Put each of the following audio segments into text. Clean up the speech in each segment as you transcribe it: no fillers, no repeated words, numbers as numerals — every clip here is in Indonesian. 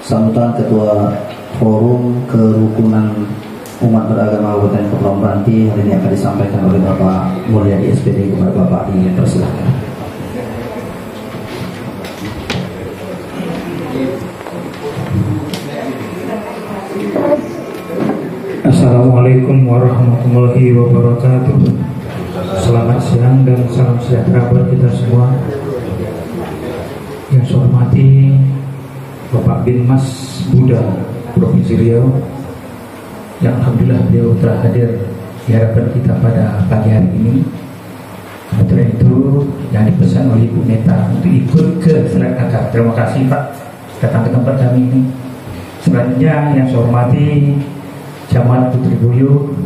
sambutan Ketua Forum Kerukunan Umat Beragama Kabupaten Kepulauan Meranti hari ini akan disampaikan oleh Bapak Mulyadi SPD kepada Bapak dipersilakan. Assalamualaikum warahmatullahi wabarakatuh. Selamat siang dan salam sejahtera buat kita semua. Yang saya hormati Bapak Binmas Buddha Provinsi Riau, yang alhamdulillah beliau telah hadir di hadapan kita pada pagi hari ini. Kebetulan itu yang dipesan oleh Ibu Neta untuk ikut ke Selat Akar. Terima kasih Pak datang ke tempat kami ini. Selanjutnya yang saya hormati Camat Putri Buyuh,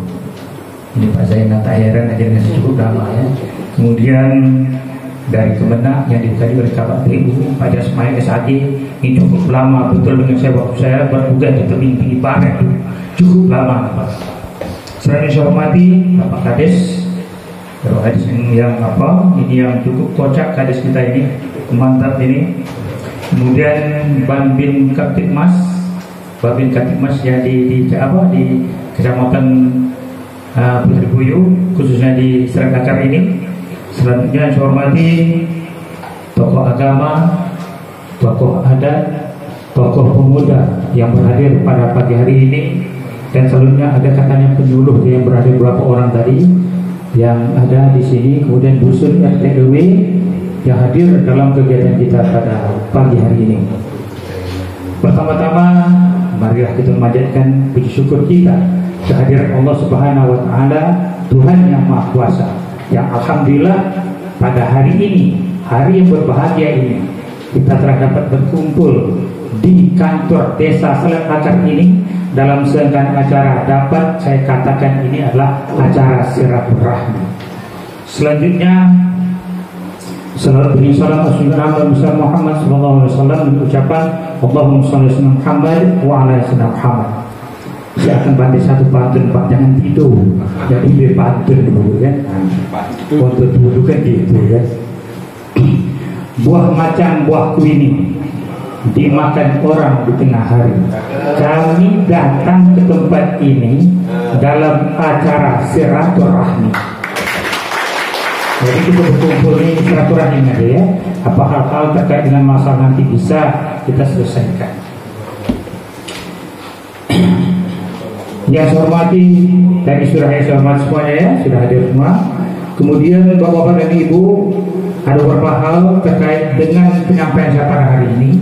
ini Pak Zainal Tahiran ajarnya cukup lama ya. Kemudian dari Kemenak yang dibekali oleh Kabak PU Pak Jasmail SAG, ini cukup lama betul dengan saya waktu saya bertugas di tebing tinggi Barat, cukup lama Pak. Selanjutnya saya hormati Bapak Kades, kalau hadis yang ini yang cukup kocak Kades kita ini, mantap ini. Kemudian Babin Kaptipmas yang di Kecamatan Putri Buyuh, khususnya di Selat Akar ini. Selanjutnya saya hormati tokoh agama, tokoh adat, tokoh pemuda yang berhadir pada pagi hari ini. Dan selanjutnya ada katanya penyuluh yang berhadir beberapa orang tadi yang ada di sini. Kemudian dusun RT RW yang hadir dalam kegiatan kita pada pagi hari ini. Pertama-tama marilah kita memanjatkan puji syukur kita kehadiran Allah Subhanahu wa Ta'ala, Tuhan yang Maha Kuasa, yang alhamdulillah pada hari ini, hari yang berbahagia ini, kita telah dapat berkumpul di kantor desa Selat Akar ini dalam serangkaian acara. Dapat saya katakan ini adalah acara silaturahmi. Selanjutnya salawat beri salam Rasulullah Muhammad sallallahu alaihi wasallam dengan ucapan Allahumma shalli ala Muhammad wa ala ali Muhammad. Saya akan bantu satu pantun Pak, jangan tidur. Jadi dia pantun dulu kan. Untuk dulu kan gitu ya. Buah macam buah kuini dimakan orang di tengah hari. Kami datang ke tempat ini dalam acara silaturahmi. Jadi kita berkumpul ini silaturahmi aja ya. Apa hal-hal terkait dengan masalah nanti bisa kita selesaikan. Yang saya hormati dari sudah saya hormati semuanya ya, sudah hadir semua. Kemudian Bapak-bapak dan Ibu, ada beberapa hal terkait dengan penyampaian saya pada hari ini.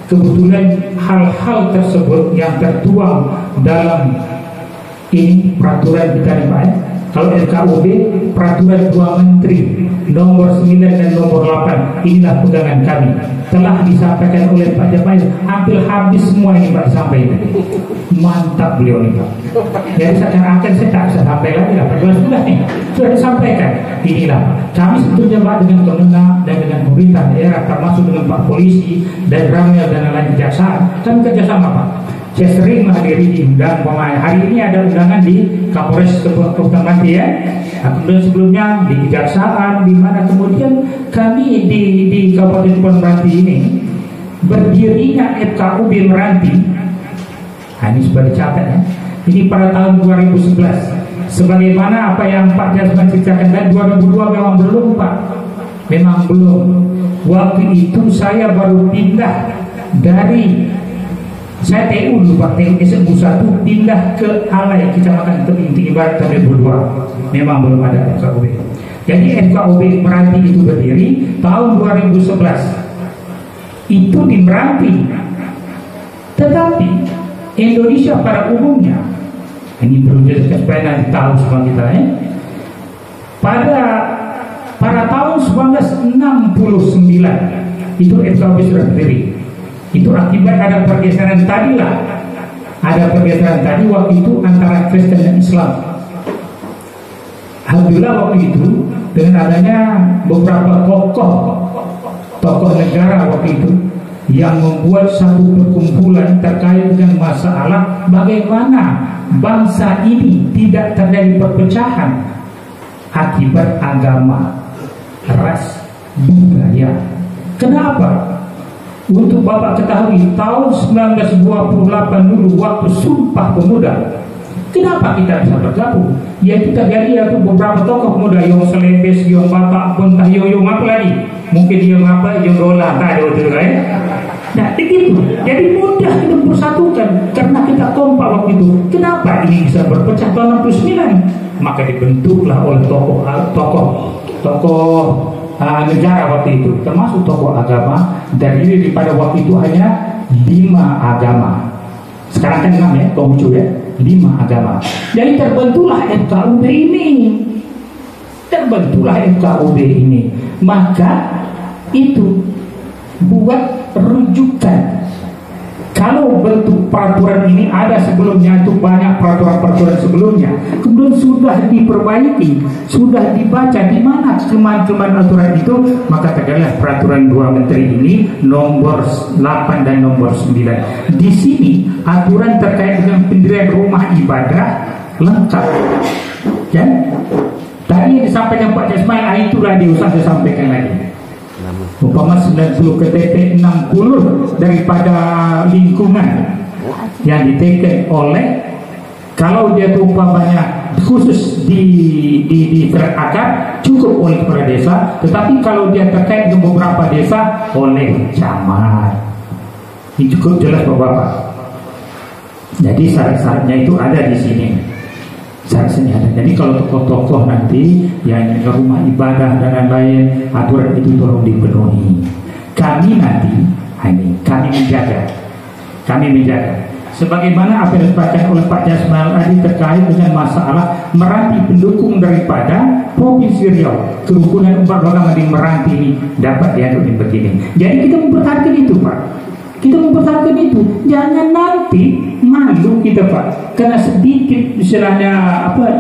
Kebetulan hal-hal tersebut yang tertuang dalam ini peraturan kita nih Pak ya. Kalau RKUB peraturan 2 Menteri nomor 9 dan nomor 8, inilah pegangan kami. Telah disampaikan oleh Pak Jamal, hampir habis semua ini Pak disampaikan. Mantap beliau nih Pak. Jadi secara akan saya tak bisa sampai lagi lah. Sudah nih, sudah disampaikan. Inilah kami sebetulnya Pak dengan Kemenak dan dengan pemerintah daerah, termasuk dengan Pak Polisi dan Ramil dan lain kejaksaan, kami kerjasama Pak. Saya sering menghadiri diundang pemain. Hari ini ada undangan di Kapolres Kabupaten Meranti ya. Kemudian sebelumnya di kejaksaan, di mana kemudian kami di Kabupaten Meranti ini berdirinya FKUB Meranti. Nah, ini sudah dicatat ya. Ini pada tahun 2011. Sebagaimana apa yang Pak Jasman ceritakan, dan 2002 memang belum Pak. Memang belum. Waktu itu saya baru pindah dari saya TU dulu Pak, TU SMU 1 pindah ke Alai, Kecamatan Tebing Tinggi Barat tahun 2002. Memang belum ada FKUB. Jadi FKUB Meranti itu berdiri tahun 2011. Itu di Meranti. Tetapi Indonesia pada umumnya, ini perlu jelaskan supaya nanti tahu semua kita ya. Pada tahun 1969 itu FKUB sudah berdiri. Itu akibat ada pergeseran tadilah. Ada pergeseran tadi waktu itu antara Kristen dan Islam. Alhamdulillah waktu itu dengan adanya beberapa tokoh negara waktu itu yang membuat satu perkumpulan terkait dengan masalah bagaimana bangsa ini tidak terjadi perpecahan akibat agama, ras, budaya. Kenapa? Untuk Bapak ketahui, tahun 1928 dulu waktu Sumpah Pemuda, kenapa kita bisa bergabung? Ya kita gali beberapa tokoh muda, yang Selembes, yang Batak, Bentah, yang apa lagi? Mungkin yang apa, yang Dola, tak ada betul kan? Nah begitu, jadi mudah kita bersatukan karena kita kompak waktu itu. Kenapa ini bisa berpecah tahun 69? Maka dibentuklah oleh tokoh negara waktu itu, termasuk tokoh agama. Terdiri pada waktu itu hanya 5 agama. Sekarang kan 6 ya, Konghucu ya, 5 agama. Jadi terbentuklah FKUB ini. Maka itu buat rujukan. Kalau bentuk peraturan ini ada sebelumnya, itu banyak peraturan-peraturan sebelumnya, kemudian sudah diperbaiki, sudah dibaca di mana kelemahan-kelemahan aturan itu, maka terjadilah peraturan 2 menteri ini nomor 8 dan nomor 9. Di sini aturan terkait dengan pendirian rumah ibadah lengkap. Dan tadi yang disampaikan Pak Jasmail, itulah diusah disampaikan lagi. Umpama 90 KTP 60 daripada lingkungan yang ditekan oleh, kalau dia tuh umpamanya khusus di akar cukup oleh kepala desa, tetapi kalau dia terkait dengan beberapa desa oleh camat. Ini cukup jelas Bapak. Jadi syarat-syaratnya itu ada di sini. Jadi kalau tokoh-tokoh nanti yang ke rumah ibadah dan lain-lain, aturan itu tolong dipenuhi. Kami nanti kami menjaga sebagaimana apa yang disampaikan oleh Pak Jasmail tadi terkait dengan masalah Meranti, pendukung daripada Provinsi Riau, kerukunan umat beragama di Meranti ini dapat diatur begini. Jadi kita mempertahankan itu Pak. Kita mempertahankan itu, jangan nanti malu kita Pak, karena sedikit istilahnya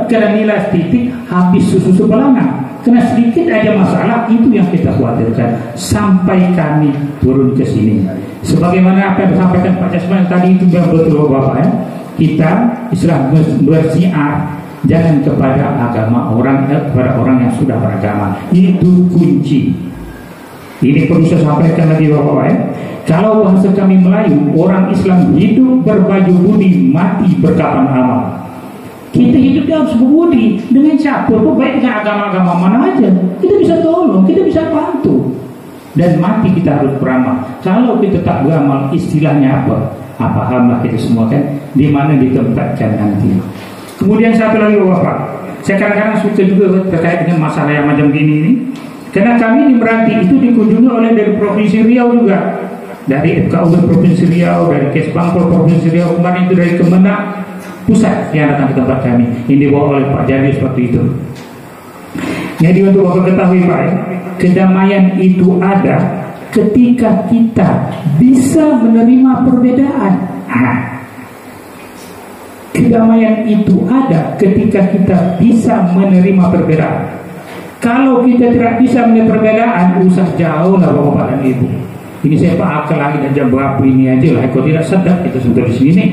karena nilai titik habis susu belanga, karena sedikit aja masalah, itu yang kita khawatirkan sampai kami turun ke sini. Sebagaimana apa yang disampaikan Pak Jasman tadi itu betul Bapak ya, kita istilah bersiar jangan kepada agama orang, kepada orang yang sudah beragama, itu kunci. Ini perlu saya sampaikan lagi Bapak ya. Kalau bahasa kami Melayu, orang Islam hidup berbaju budi, mati berkapan amal. Kita hidup dalam sebuah budi dengan campur, baik dengan agama-agama mana aja, kita bisa tolong, kita bisa bantu. Dan mati kita harus beramal. Kalau kita tak beramal, istilahnya apa? Pahamlah kita semua kan, di mana ditempatkan nanti. Kemudian satu lagi Bapak, saya kadang-kadang suka juga terkait dengan masalah yang macam gini ini. Karena kami di Meranti itu dikunjungi oleh dari Provinsi Riau juga, dari FKUB Provinsi Riau, dari Kesbangpol Provinsi Riau, kemarin itu dari Kemenang pusat yang datang ke tempat kami. Ini dibawa oleh Pak Jadi seperti itu. Jadi untuk Bapak ketahui Pak, kedamaian itu ada ketika kita bisa menerima perbedaan. Kedamaian itu ada ketika kita bisa menerima perbedaan. Kalau kita tidak bisa menerima perbedaan, usah jauh lah Bapak dan Ibu. Ini saya Pak akal lagi dan jam berapa ini aja lah. Kalau tidak sedap kita sebentar di sini.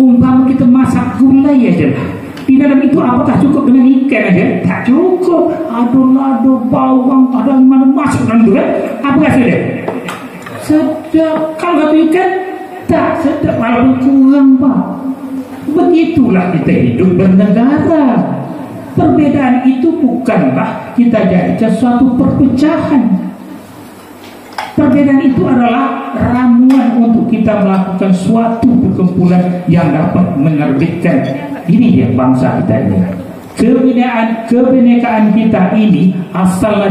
Umpama kita masak gulai aja lah. Di dalam itu apakah cukup dengan ikan aja? Tak cukup. Aduh bawang, ada mana masuk dalam itu kan? Apakah sudah? Sedap. Kalau satu ikan tak sedap, walaupun kurang Pak. Begitulah kita hidup bernegara. Perbedaan itu bukanlah kita jadikan suatu perpecahan. Perbedaan itu adalah ramuan untuk kita melakukan suatu perkumpulan yang dapat menerbitkan ini dia bangsa kita ini. Kebinekaan kita ini asal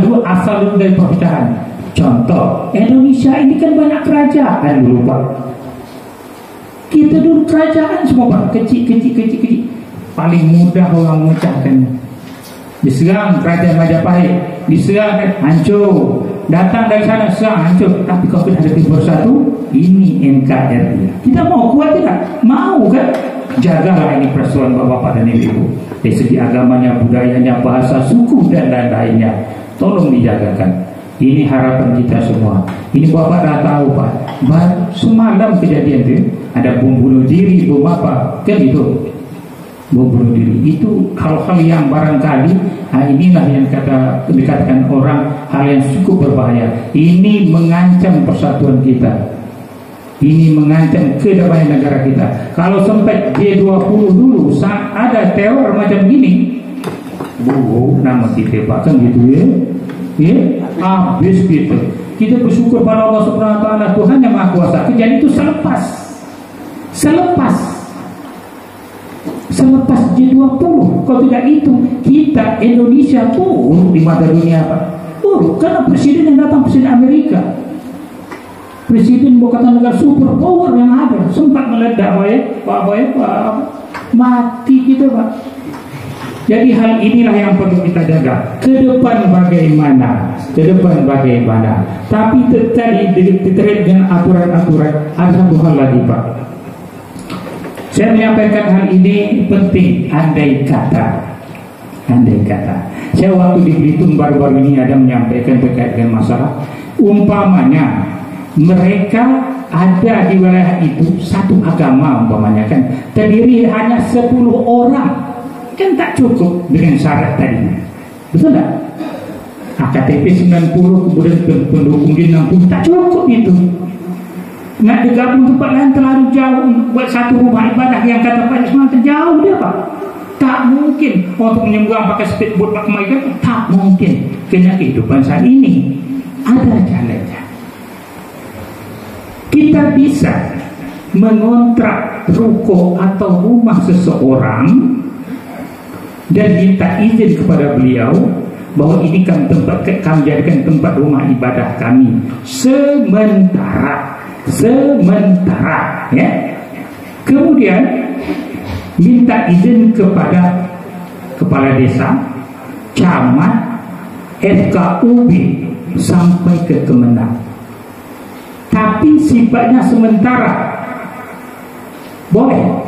dari perpecahan. Contoh, Indonesia ini kan banyak kerajaan dulu Pak. Kita dulu kerajaan semua Pak, kecil. Paling mudah orang mengucapkan. Diserang kerajaan Majapahit, diserang hancur. Datang dari sana serang hancur. Tapi kalau kita hadapi bersatu, ini NKRI. Kita mau kuat tidak? Mau kan? Jagalah ini persoalan Bapak dan Ibu. Dari segi agamanya, budayanya, bahasa, suku dan lain-lainnya. Tolong dijagakan. Ini harapan kita semua. Ini Bapak dah tahu Pak. Baru semalam kejadian itu ada bom bunuh diri, bom apa? Kan itu. mau bunuh diri. Itu hal-hal yang barangkali inilah yang dikatakan orang hal yang cukup berbahaya. Ini mengancam persatuan kita, ini mengancam kedamaian negara kita. Kalau sampai G20 dulu ada teror macam gini, nama kita bahkan gitu ya, habis gitu. Kita bersyukur pada Allah Subhanahu Wa Taala, Tuhan yang Maha Kuasa. Kejadian itu selepas G20. Kalau tidak itu, kita Indonesia buruk di mata dunia, Pak. Buruk karena presiden yang datang, presiden Amerika, presiden bukan negara super power yang ada, sempat meledak, mati kita, Pak. Jadi hal inilah yang perlu kita jaga. Ke depan bagaimana? Tapi terkait dengan aturan-aturan, ada satu hal lagi, Pak. Saya menyampaikan hal ini penting. Andai kata. Saya waktu di Belitung baru-baru ini ada menyampaikan terkait dengan masalah, umpamanya mereka ada di wilayah itu satu agama, umpamanya kan terdiri hanya 10 orang. Kan tak cukup dengan syarat tadi, betul tak? KTP 90 kemudian pendukung di 60, tak cukup itu. Nak digabung tempat lain terlalu jauh. Buat satu rumah ibadah yang kata Pak Ismail terjauh dia, Pak. Tak mungkin untuk menyembuhkan pakai speedboat pakai mereka, tak mungkin. Kena kehidupan saat ini ada caranya. Kita bisa mengontrak ruko atau rumah seseorang dan minta izin kepada beliau bahwa ini kami jadikan tempat rumah ibadah kami sementara, ya. Kemudian minta izin kepada kepala desa, camat, FKUB sampai ke Kemenang. Tapi sifatnya sementara, boleh.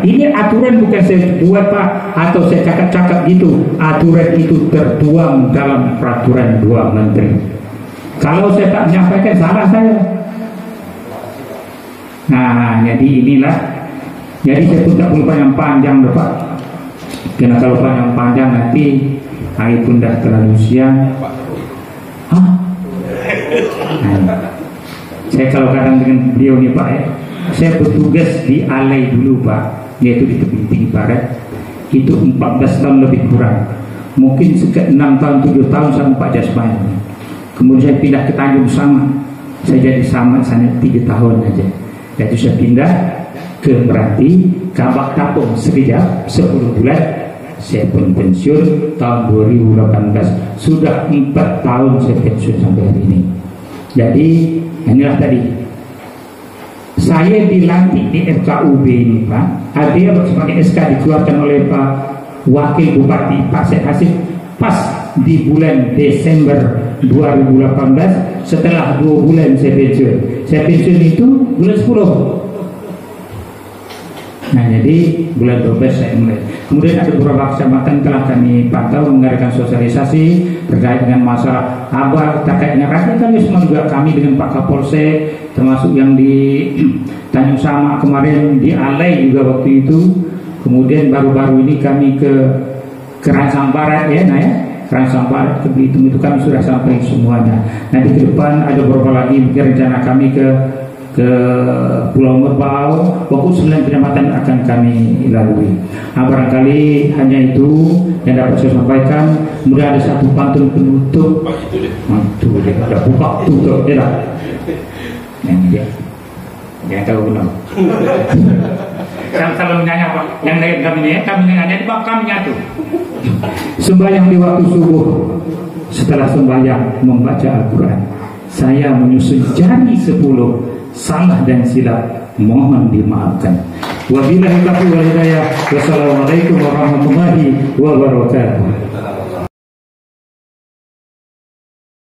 Ini aturan bukan saya buat, Pak, atau saya cakap-cakap gitu. Aturan itu tertuang dalam peraturan 2 menteri. Kalau saya tak menyampaikan, salah saya. Nah, jadi inilah. Jadi saya pun tak perlu panjang, Pak. Karena kalau panjang nanti hari pun dah terlalu siang. Saya kalau kadang dengan beliau nih, Pak, saya bertugas di Alai dulu, Pak, yaitu di tepi barat. Itu 14 tahun lebih kurang. Mungkin sekitar 6 tahun, 7 tahun sama Pak Jasmani. Kemudian saya pindah ke Tanjung Sama. Saya jadi sama sana 3 tahun aja. Jadi saya pindah ke Meranti, Kabak Tapung sekejap 10 bulan. Saya pun pensiun tahun 2018. Sudah 4 tahun saya pensiun sampai hari ini. Jadi inilah tadi. Saya dilantik di FKUB ini, Pak. Ada sebagai SK dikeluarkan oleh Pak Wakil Bupati Pak Syed Hasif pas di bulan Desember 2018. Setelah 2 bulan saya pensiun. Saya pensiun itu bulan 10. Nah, jadi bulan 12 saya mulai. Kemudian ada beberapa kecamatan telah kami pantau mengadakan sosialisasi terkait dengan masalah abal terkait dengan radikalisme juga kami dengan Pak Kapolsek, termasuk yang di Tanjung Sama kemarin, di Alai juga waktu itu. Kemudian baru-baru ini kami ke Rangsang Barat ya, Rangsang Barat ke Belitung itu kami sudah sampai semuanya. Nanti ke depan ada beberapa lagi rencana kami ke Pulau Merbau, pokok 9 kecamatan akan kami lalui. Barangkali hanya itu yang dapat saya sampaikan. Kemudian ada satu pantun penutup. Mantu dia ada buka tutup dia lah. Yang dia, jangan tahu belum. Kalau menyanyi apa? Yang lain kami nyanyi di bawah kami nyatu. Sembahyang di waktu subuh, setelah sembahyang membaca Al-Quran. Saya menyusun jari 10. Salah dan silap mohon dimaafkan. Wabillahi taufiq wal hidayah. Wassalamualaikum warahmatullahi wabarakatuh.